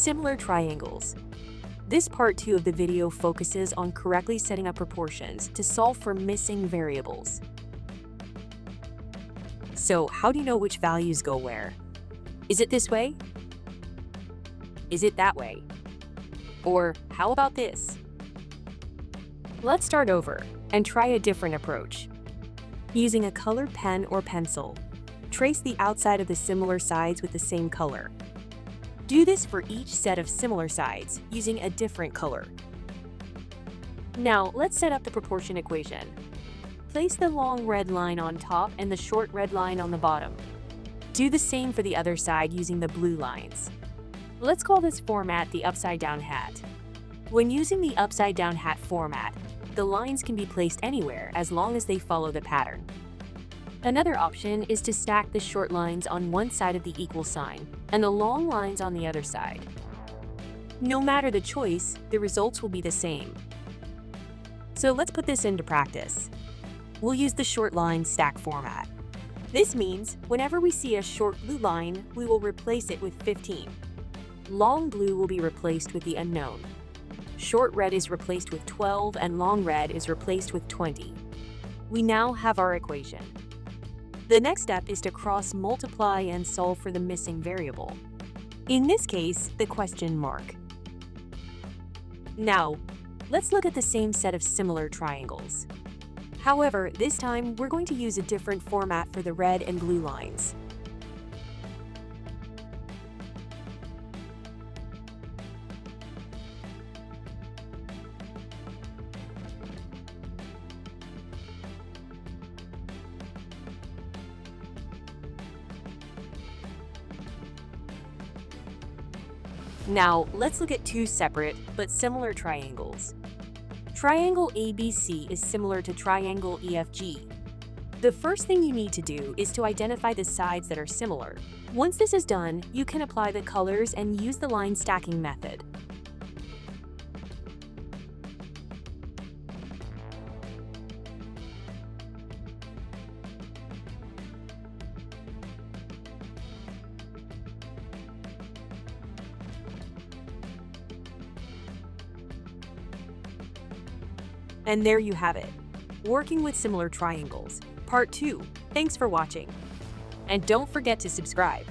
Similar triangles. This part 2 of the video focuses on correctly setting up proportions to solve for missing variables. So, how do you know which values go where? Is it this way? Is it that way? Or how about this? Let's start over and try a different approach. Using a colored pen or pencil, trace the outside of the similar sides with the same color. Do this for each set of similar sides using a different color. Now, let's set up the proportion equation. Place the long red line on top and the short red line on the bottom. Do the same for the other side using the blue lines. Let's call this format the upside-down hat. When using the upside-down hat format, the lines can be placed anywhere as long as they follow the pattern. Another option is to stack the short lines on one side of the equal sign and the long lines on the other side. No matter the choice, the results will be the same. So let's put this into practice. We'll use the short line stack format. This means whenever we see a short blue line, we will replace it with 15. Long blue will be replaced with the unknown. Short red is replaced with 12 and long red is replaced with 20. We now have our equation. The next step is to cross-multiply and solve for the missing variable. In this case, the question mark. Now, let's look at the same set of similar triangles. However, this time we're going to use a different format for the red and blue lines. Now, let's look at two separate but similar triangles. Triangle ABC is similar to triangle EFG. The first thing you need to do is to identify the sides that are similar. Once this is done, you can apply the colors and use the line stacking method. And there you have it. Working with similar triangles, part 2. Thanks for watching. And don't forget to subscribe.